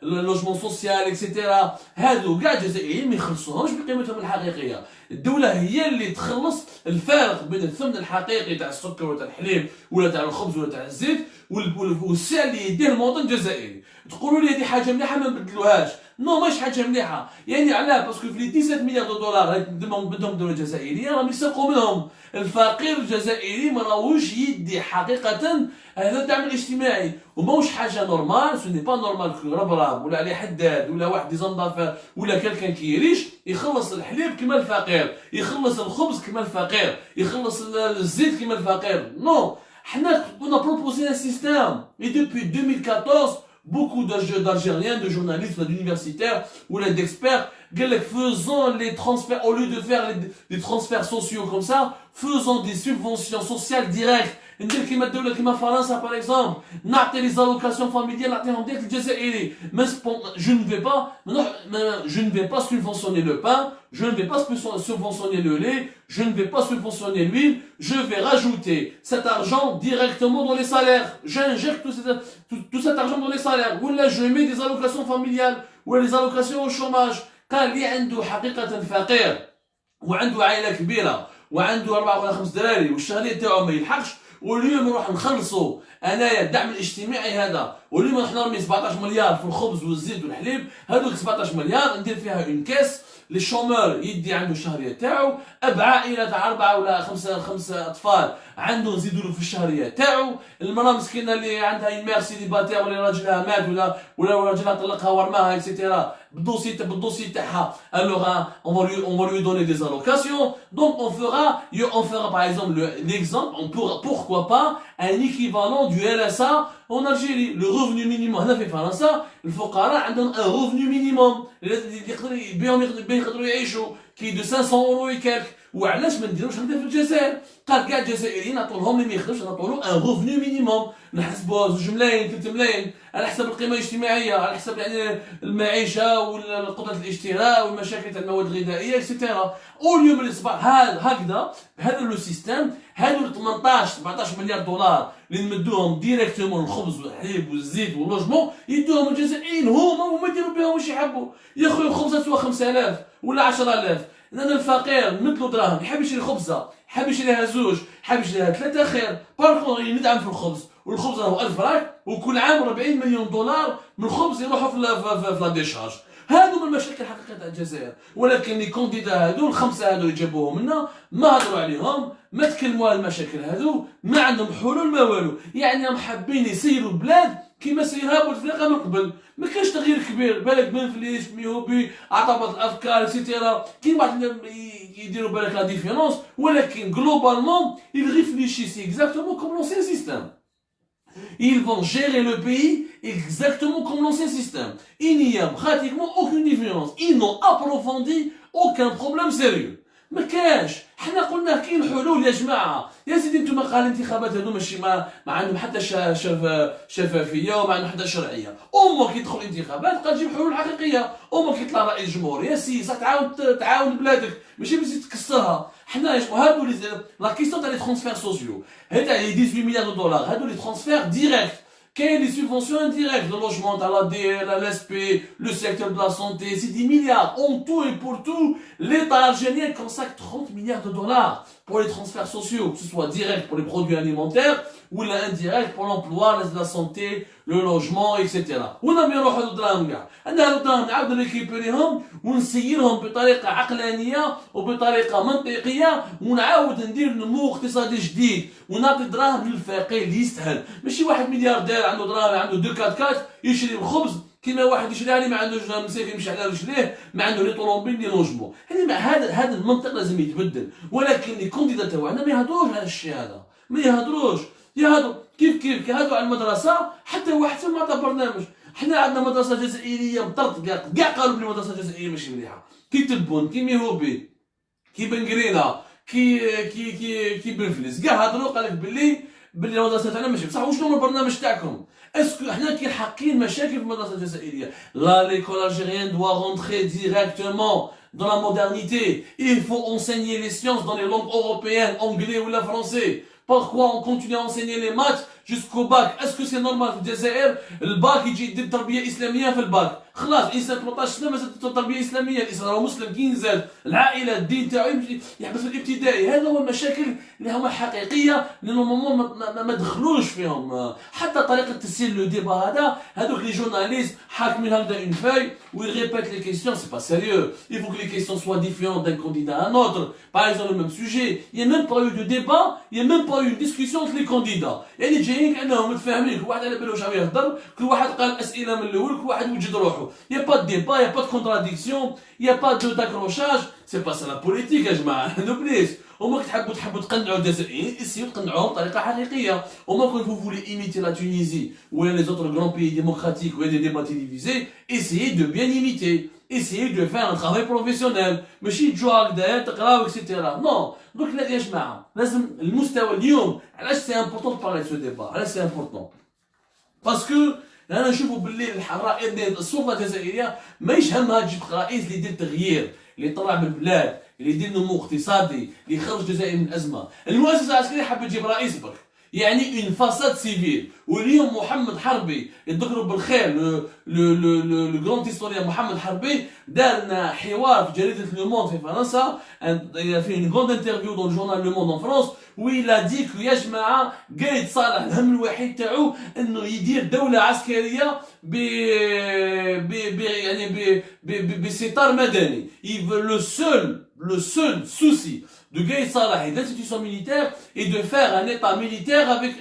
اللوجمون سوسيال اكسيتيرا، هادو كاع الجزائريين ما يخلصوهمش بقيمتهم الحقيقيه. الدوله هي اللي تخلص الفارق بين الثمن الحقيقي تاع السكر ولا تاع الحليب ولا تاع الخبز ولا تاع الزيت والسعر اللي يديه المواطن الجزائري. تقولوا لي هذه حاجه مليحه ما نبدلوهاش، نو ماشي حاجه مليحه، يعني علاه؟ باسكو في لي 17 مليار دولار اللي بدهم الدوله الجزائريه راهم يسرقوا منهم. الفقير الجزائري ما راهوش يدي حقيقه هذا الدعم الاجتماعي، وماهوش حاجه نورمال. سو ني با نورمال كو ربراب ولا عليه حداد ولا واحد ديزاندافير ولا كالكان كيريش يخلص الحليب كما الفقير، يخلص الخبز كما الفقير، يخلص الزيت كما الفقير. نو حنا on a proposé un système et depuis 2014 beaucoup d'Algériens, de journalistes, d'universitaires ou d'experts, faisons les transferts, au lieu de faire des transferts sociaux comme ça, faisons des subventions sociales directes. ندير كيما الدولة كيما فرنسا par exemple، نعطي les allocations familiales نعطيهم ديريكت للجزائري. Je ne vais pas subventionner le pain, je ne vais pas subventionner le lait, je ne vais pas subventionner l'huile, je vais rajouter cet argent directement dans les salaires. J'injecte tout cet argent dans les salaires. Ou là je mets des allocations familiales ou les allocations au chômage. قال لي عنده حقيقة فقير وعنده عائلة كبيرة وعنده 4 ولا 5 دراري والشهرية تاعو ما يلحقش، واليوم نروح نخلصوا انايا الدعم الاجتماعي هذا، واليوم نروح نرمي 17 مليار في الخبز والزيت والحليب، هذوك 17 مليار ندير فيها اون كاس للشومور يدي عنده الشهريه تاعو، اب عائله تاع 4 ولا 5 اطفال عنده نزيدوا له في الشهريه تاعو، المراه مسكينه اللي عندها مير سيليباتير ولا راجلها مات ولا راجلها طلقها ورماها اكسيتيرا بالدوسي تاعها، alors on va lui donner des allocations. Donc on fera par exemple l'exemple, pourquoi pas un équivalent du RSA en Algérie. Le revenu minimum هنا في فرنسا الفقراء عندهم un revenu minimum اللي يقدروا يعيشوا كي دو 500 اورو وكالك. وعلاش ما نديروش هكذا في الجزائر؟ قال كاع الجزائريين نعطوا لهم اللي ما يخدمش نعطوا له ان روفنو مينيموم، نحسبوها 2 ملايين 3 ملايين على حسب القيمه الاجتماعيه، على حسب يعني المعيشه وقدره الاشتراء والمشاكل تاع المواد الغذائيه اكسيتيرا. اليوم اللي صباح هكذا بهذا لو سيستيم، هادو 18 17 مليار دولار اللي نمدوهم ديريكتومون الخبز والحليب والزيت واللوجمون يدوهم الجزائريين هما يديروا بهم واش يحبوا. يا خويا الخبزه تسوى 5000 ولا 10000، لأن الفقير مثلو دراهم يحب يشري خبزة، يحب يشريها 2، يحب يشريها 3 خير. باركون يندعم في الخبز، والخبز راهو 1000 راك، وكل عام 40 مليون دولار من الخبز يروحوا في لا ديشارج. هادو من المشاكل الحقيقيه تاع الجزائر. ولكن لي كونديدا هادو الخمسه هادو اللي جابوهم لنا ما هضروا عليهم، ما تكلموا على المشاكل هادو، ما عندهم حلول ما والو. يعني راهم حابين يسيروا البلاد كيما سيرها بوتفليقه من قبل، ما كاينش تغيير كبير. بالك بن فليس ميوبي عطبت الافكار اكسيتيرا كيما يديروا بالك لا ديفيرونس، ولكن جلوبالمون ils réfléchissent exactement comme l'ancien système. Ils vont gérer le pays exactement comme l'ancien système. Il n'y a pratiquement aucune différence. Ils n'ont approfondi aucun problème sérieux. ما كاش. حنا قلنا كاين حلول يا جماعه. يا سيدي انتم قال الانتخابات هذو ماشي ما عندهم حتى شفافيه وما عندهم حتى شرعيه. امك يدخل انتخابات قال جيب حلول حقيقيه. امك يطلع رئيس جمهوريه سياسه تعاون بلادك ماشي باش تكسرها. حنا هادو لا كيستيون تاع لي ترونسفير سوسيو هذا لي 18 مليار دولار هادو لي ترونسفير ديريكت. كاين لي سوبفونسيون انديريكت لو لوجمون تاع لا دي لا اس بي لو سيكتور دو لا سونتي سي 10 milliards. En tout et pour tout, l'État algérien consacre 30 milliards de dollars pour les transferts sociaux, que ce soit direct pour les produits alimentaires ou indirect pour l'emploi, la santé, le logement, etc. وين يروحوا هذو الدراهم كاع؟ عندنا هذو الدراهم نعاودو نريكيبيريهم ونسيرهم بطريقه عقلانيه وبطريقه منطقيه، ونعاود ندير نمو اقتصادي جديد ونعطي دراهم للفقير اللي يستاهل. ماشي واحد ملياردير عنده دراهم عنده 2 4 يشري الخبز كيما واحد يشريها لي ما عندوش مساكن يمشي على رجليه، ما عنده لي طوموبيل لي لوجمون. هذا المنطق لازم يتبدل. ولكن لي كونديدا تاعنا ما يهضروش على الشيء هذا، ما يهضروش. يهضروا كيف يهضروا على المدرسه حتى واحد ما عطى برنامج. حنا عندنا مدرسه جزائريه مطرط كاع قالوا بلي المدرسه الجزائريه ماشي مليحه، كي تبون كي ميهوبي كي بنقرينا كي بنفلس كاع هضروا قال لك باللي المدرسه تاعنا ماشي بصح. وشنو هو البرنامج تاعكم؟ اسكو حنا كي حاقين مشاكل في المدرسه الجزائريه. لا ليكول algérienne doit rentrer directement dans la modernité. Il faut enseigner les sciences dans les langues européennes, anglais ou la français. Pourquoi on continue à enseigner les maths jusqu'au bac? Est-ce que c'est normal في الجزائر الباك يجي يدير تربيه اسلاميه في الباك؟ خلاص انسان 18 سنه مازال تربيه اسلاميه، الانسان راهو مسلم كي ينزل العائله الدين تاعو يمشي يحبس في الابتدائي. هذا هو المشاكل اللي هما حقيقيه اللي نورمالمون ما دخلوش فيهم. حتى طريقه تسيير لو ديبا هذوك لي جورناليست حاكمين هكذا اون فاي ويل ريبيت لي كيسيون. سي با سيريeux. Il faut que les questions soient différentes d'un candidat à un autre. Par exemple le même sujet. Il n'y a même pas eu de débat, il n'y a même pas eu une discussion entre les candidats. يعني جايين كانهم متفاهمين، كل واحد على باله واش عم يهضر، كل واحد قال اسئله من الاول، كل واحد وجد روحه. Il n'y a pas de débat, il n'y a pas de contradiction, il n'y a pas d'accrochage. C'est pas ça la politique يا جماعه. نوبليس هما تحبوا تقنعوا الجزائريين اسيو تقنعوهم بطريقه حقيقيه. هما quand vous voulez imiter la Tunisie ou les autres grands pays démocratiques où il y a des débats télévisés, essayez de bien imiter. Essayez de faire un travail professionnel. ماشي تجوا هكذا تقراو اكسيتيرا. نو دونك لا يا جماعه لازم المستوى اليوم. علاش سي امبورطون دو بارلي دو سو ديبا؟ علاش سي امبورطون؟ باسكو انا نشوفوا باللي السلطه الجزائريه ماهيش همها تجيب رئيس اللي يدير تغيير، اللي يطلع بالبلاد، اللي يدير نمو اقتصادي، اللي يخرج الجزائر من الازمه. المؤسسه العسكريه حابه تجيب رئيس برك، يعني اون فاساد سيفيل. واليوم محمد حربي يذكروا بالخير لو غراند هيستوريان محمد حربي دار لنا حوار في جريده لو موند في فرنسا، في اون غراند انترفيو دون جورنال لو موند ان فرانس ويلا ديك يا جماعه قايد صالح الهم الوحيد تاعو انه يدير دوله عسكريه بستار مدني. Le seul souci de Gaïd Salah et de l'institution militaire est de faire un état militaire avec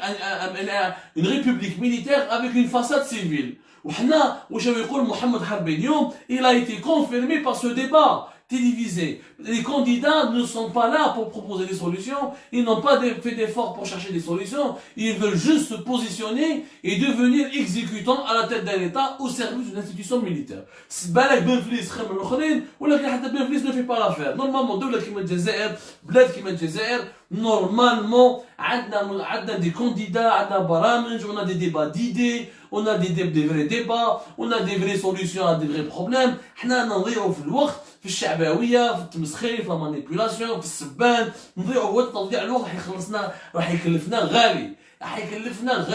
une république militaire avec une façade civile. وحنا واش يقول محمد حربي اليوم il a été confirmé par ce débat télévisé. Les candidats ne sont pas là pour proposer des solutions, ils n'ont pas fait d'efforts pour chercher des solutions, ils veulent juste se positionner et devenir exécutants à la tête d'un État au service d'une institution militaire. بالك بنفليس خير من الاخرين ولكن حتى بنفليس ne fait pas l'affaire. نورمالمون دولة كيما الجزائر، بلاد كيما الجزائر نورمالمون عندنا دي كانديدا، عندنا برامج، on a des débats d'idées, on a des vrais débats, on a des vraies solutions à des vrais problèmes. حنا نضيعوا في الوقت في الشعبويه، في التمسخير، في المانيبيولاسيون، في السبان، نضيعوا وقت. تضييع الوقت راح يكلفنا غالي،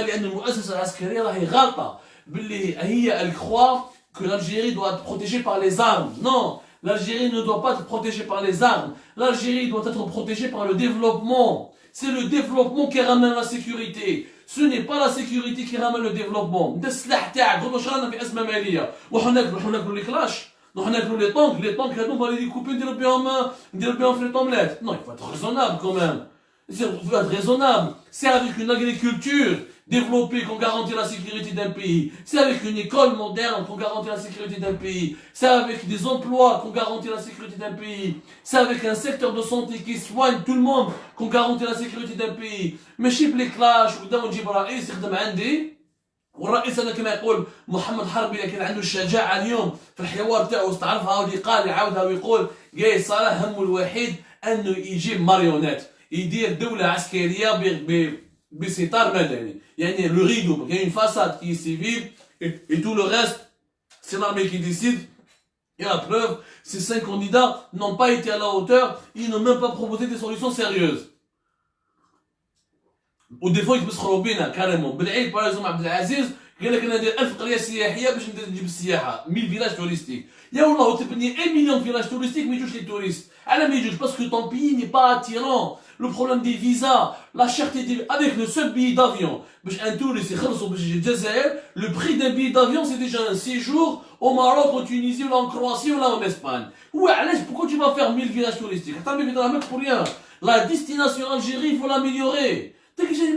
لان المؤسسه العسكريه راهي غالطه باللي هي elle croit que l'Algérie doit être protégée par les armes. Non, l'Algérie ne doit pas être protégée par les armes. L'Algérie doit être protégée par le développement. C'est le développement qui ramène la sécurité. Ce n'est pas la sécurité qui ramène le développement. انت السلاح تاعك واش رانا في ازمه ماليه وحنا لي كلاش، نروح ناكلوا لي طونك هذوما اللي يكوبي نديروا بهم في لي طوملات. Non, il faut être raisonnable quand même. Il faut être raisonnable. C'est avec une agriculture développée qu'on garantit la sécurité d'un pays. C'est avec une école moderne qu'on garantit la sécurité d'un pays. C'est avec des emplois qu'on garantit la sécurité d'un pays. C'est avec un secteur de santé qui soigne tout le monde qu'on garantit la sécurité d'un pays. ماشي بلي كلاش ودا نجيب رئيس يخدم عندي. والرئيس انا كما يقول محمد حربي لكن عنده الشجاعه اليوم في الحوار تاعو استعرفها ودي قال يعاودها ويقول قايد صالح همه الوحيد انه يجيب ماريونات، يدير دوله عسكريه بستار مدني. يعني لو ريدو كاين فاساد كي سيفيل et tout le reste c'est l'armée qui décide. Et la preuve, ces 5 candidats n'ont pas été à la hauteur, ils n'ont même pas proposé des solutions sérieuses. ودي فوا يتمسخروا بينا كاريمون. بالعيد باغ اكزومبل عبد العزيز قال لك انا ندير 1000 قريه سياحيه باش نجيب السياحه 1000 فيلاج توريستيك. يا والله تبني 1 مليون فيلاج توريستيك ما يجوش لي توريست. على ما يجوش باسكو طون بيي ني با اتيرون. Le problème des visas, la cherté des... Avec le seul billet d'avion, un touriste, le prix d'un billet d'avion, c'est déjà un séjour au Maroc, en Tunisie, ou là en Croatie, ou là en Espagne. Ouais, pourquoi tu vas faire 1000 villages touristiques? Attends, mais pour rien. La destination Algérie, il faut l'améliorer. T'as que j'ai dit,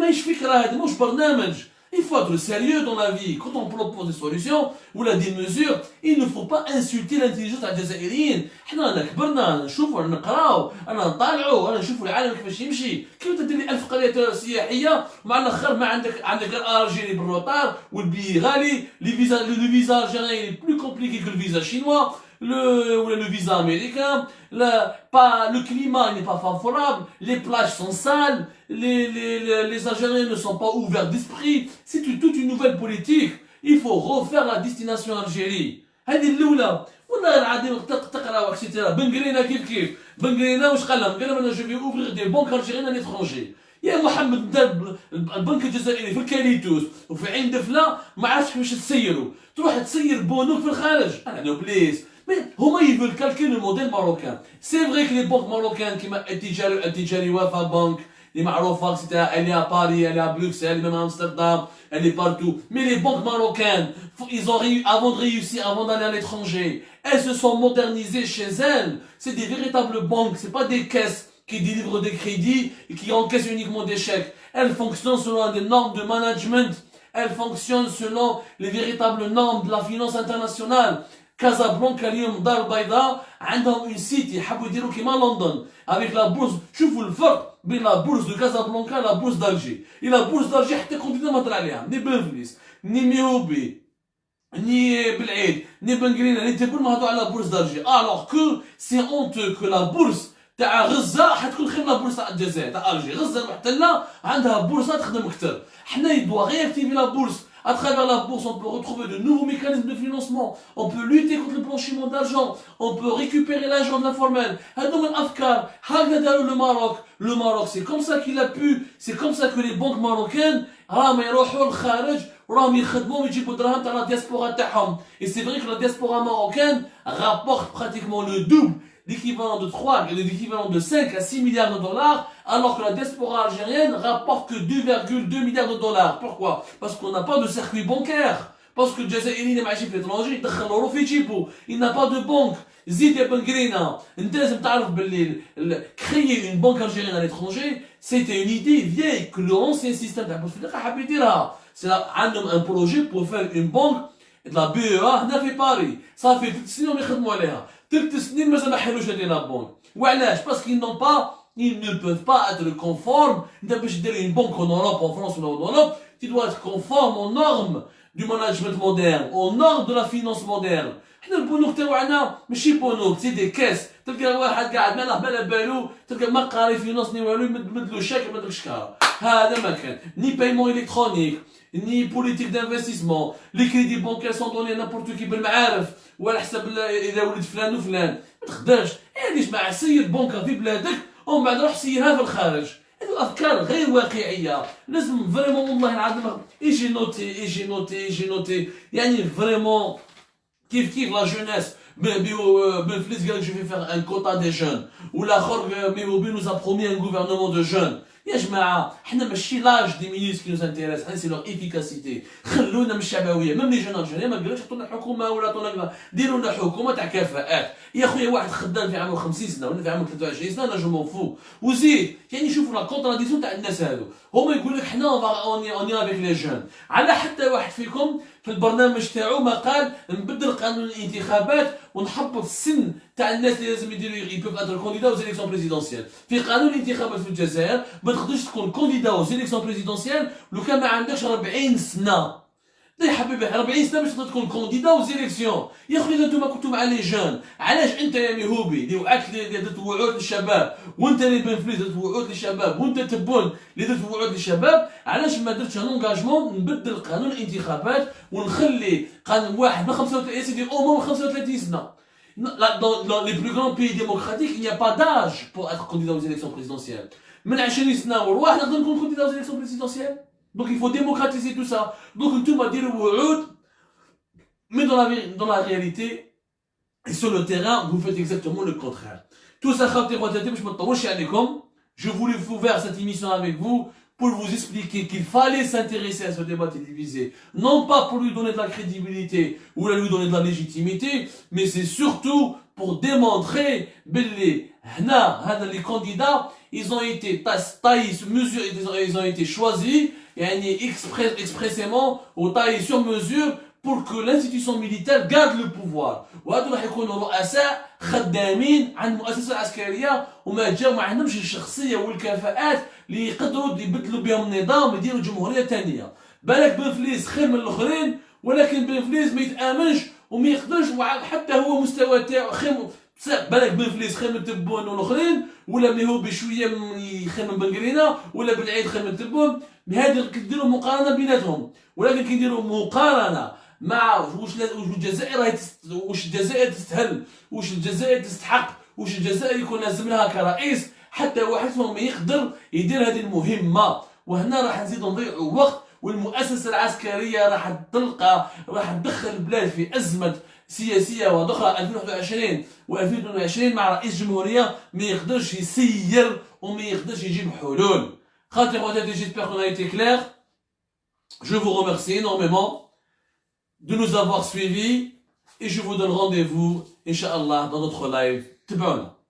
il faut être sérieux dans la vie. Quand on propose des solutions ou des mesures, il ne faut pas insulter l'intelligence الجزائريين. حنا كبرنا نشوفوا نقراو نطالعوا نشوفوا العالم كيفاش يمشي. كيف تدير لي 1000 قريه سياحيه مع الاخر ما عندك الجيري بالروطار والبي غالي. لي فيزا الجيريان est plus compliqué que le visa chinois. le visa américain, le climat n'est pas favorable, les plages sont sales, les Algériens ne sont pas ouverts d'esprit. C'est toute une nouvelle politique. Il faut refaire la destination Algérie. هذه الأولى. والله العظيم تقرا اكسيتيرا. بنقرينا كيف بنقرينا واش قال لهم؟ قال لهم انا جو في اوفريغ دي بنك الجيريان ان اترونجي. يا محمد دار البنك الجزائري في الكاليتوس وفي عين دفله ما عرفتش كيفاش تسيروا. تروح تسير بنوك في الخارج. انا نو بليز. Mais هما يفول calquer le modèle marocain. C'est vrai que les banques marocaines كيما التجاري وفا بنك اللي معروفه etc. Elle est à Paris, elle est à Bruxelles, même à Amsterdam, elle est partout. Mais les banques marocaines, ils ont avant de réussir, avant d'aller à l'étranger, elles se sont modernisées chez elles. C'est des véritables banques, c'est pas des caisses qui délivrent des crédits et qui encaissent uniquement des chèques. Elles fonctionnent selon des normes de management. Elles fonctionnent selon les véritables normes de la finance internationale. Casablanca اليوم دار بيضاء عندهم une site يحبوا يديروا كيما لندن avec la bourse. شوفوا الفرق بين la bourse de Casablanca et la bourse d'Alger. Et la bourse d'Alger حتى كونتينا ما طلع عليها ني بنفليس ني ميوبي ني بالعيد ني بنقرينا ني تبون ما هضروا على la bourse d'Alger. Alors que c'est honteux que la bourse تاع غزه حتكون خير من la bourse تاع الجزائر تاع الجي. غزه محتله عندها بورصه تخدم اكثر. حنا يدوا رياكتيفي la bourse. À travers la bourse, on peut retrouver de nouveaux mécanismes de financement. On peut lutter contre le blanchiment d'argent. On peut récupérer l'argent de l'informel. Le Maroc. Le Maroc, c'est comme ça qu'il a pu. C'est comme ça que les banques marocaines, et c'est vrai que la diaspora marocaine rapporte pratiquement le double, l'équivalent de 3, l'équivalent de 5 à 6 milliards de dollars, alors que la diaspora algérienne rapporte que 2,2 milliards de dollars. Pourquoi? Parce qu'on n'a pas de circuit bancaire. Parce que le Jazairi n'est pas chez l'étranger, il n'a pas de banque. Zid et Bengrina, créer une banque algérienne à l'étranger, c'était une idée vieille que l'ancien système c'est un projet pour faire une banque de la BEA, n'a fait Paris. Ça fait 3 سنين يخدموا عليها. 3 سنين مازال ما حلوش هذه لا بونك. وعلاش؟ parce qu'ils n'ont pas, ils ne peuvent pas être conformes. انت باش دير une banque en Europe, en France ou en Europe, tu dois être conforme aux normes du management moderne, aux normes de la finance moderne. حنا البنوك تاعنا ماشي بنوك، سي دي كاس. تلقى واحد قاعد ما بالو، تلقى ما قاري فينانس ني والو، يمد له شاك يمد لك شكاره. هذا ما كان. ني بايمون الكترونيك، ni politique d'investissement. Les crédits bancaires sont donnés à n'importe qui بالمعارف ولا حسب اذا ولد فلان وفلان. ما تقدرش علاش مع سير بنكه في بلادك ومن بعد روح سيرها في الخارج. هذه الافكار غير واقعيه. لازم فريمون والله العظيم ايجي نوتي يعني فريمون كيف la jeunesse. Benflis قال je vais faire un quota des jeunes. والاخر ميوبي nous a promis un gouvernement de jeunes. يا جماعه حنا ماشي لاج دي مينيس كي نوز انتيريس، حنا سي لور افيكاسيتي. خلونا من الشعبويه. ميم لي جون الجيريان ما قالوش عطونا حكومه ولا عطونا، ديروا لنا حكومه تاع كفاءات. يا خويا واحد خدام في عمره 50 سنه ولا في عمره 23 سنه انا جو مون فو. وزيد يعني شوفوا لا كونتراديسيون تاع الناس هادو. هما يقول لك حنا اوني افيك لي جون. على حتى واحد فيكم في البرنامج تاعو ما قال نبدل قانون الانتخابات ونحبط السن تاع الناس اللي لازم يديروا يبوف اتر كونديدا aux élections présidentielles. في قانون الانتخابات في الجزائر ما تقدرش تكون كونديدا aux élections présidentielles لو كان ما عندكش 40 سنه. يا حبيبي 40 سنه باش تقدر تكون كونديدا aux élections. يا خويا انتم كنتوا مع لي جون. علاش انت يا ميهوبي اللي وعدت اللي درت وعود للشباب، وانت اللي بنفليس درت وعود للشباب، وانت تبون اللي درت وعود للشباب، علاش ما درتش ان انجاجمون نبدل قانون الانتخابات ونخلي قانون واحد من 35 يدير او موان 35 سنه. Dans les plus grands pays démocratiques, il n'y a pas d'âge pour être candidat aux élections présidentielles. من 20 سنه وروح نقدر نكون candidat aux élections présidentielles. Donc il faut démocratiser tout ça. Donc نتوما ديروا وعود mais dans la réalité et sur le terrain vous faites exactement le contraire. Tout ça خاطر خواتاتي باش ما نطولش عليكم. Je voulais vous faire cette émission avec vous pour vous expliquer qu'il fallait s'intéresser à ce débat télévisé, non pas pour lui donner de la crédibilité ou lui donner de la légitimité, mais c'est surtout pour démontrer que les candidats, ils ont été taillés sur mesure, ils ont été choisis expressément ou taillés sur mesure pour que l'institution militaire garde le pouvoir. وهذو راح يكونوا رؤساء خدامين عن المؤسسة العسكرية وما جاو ما عندهمش الشخصية والكفاءات اللي يقدروا يبدلوا بهم النظام يديروا جمهورية ثانية. بالك بنفليس خير من الآخرين ولكن بنفليس ما يتآمنش وما يقدرش حتى هو مستوى تاعو خير بالك بن فليس خير من تبون والاخرين، ولا ملي هو بشويه خير من بن قرينه، ولا بالعيد خير من تبون. هذه كديروا مقارنه بيناتهم، ولكن كيديروا مقارنه مع واش الجزائر واش الجزائر تستهل، واش الجزائر تستحق، واش الجزائر يكون لازم لها كرئيس حتى واحد فيهم يقدر يدير هذه المهمه. وهنا راح نزيدوا نضيعوا وقت، والمؤسسه العسكريه راح تدخل البلاد في ازمه سياسيه واخرى 2021 و2022 مع رئيس جمهوريه ما يقدرش يسير وما يقدرش يجيب حلول. خاطر خواتاتي j'espère qu'on a été clair. Je vous remercie énormément de nous avoir suivis et je vous donne rendez-vous Inch'Allah dans notre live. تبعونا.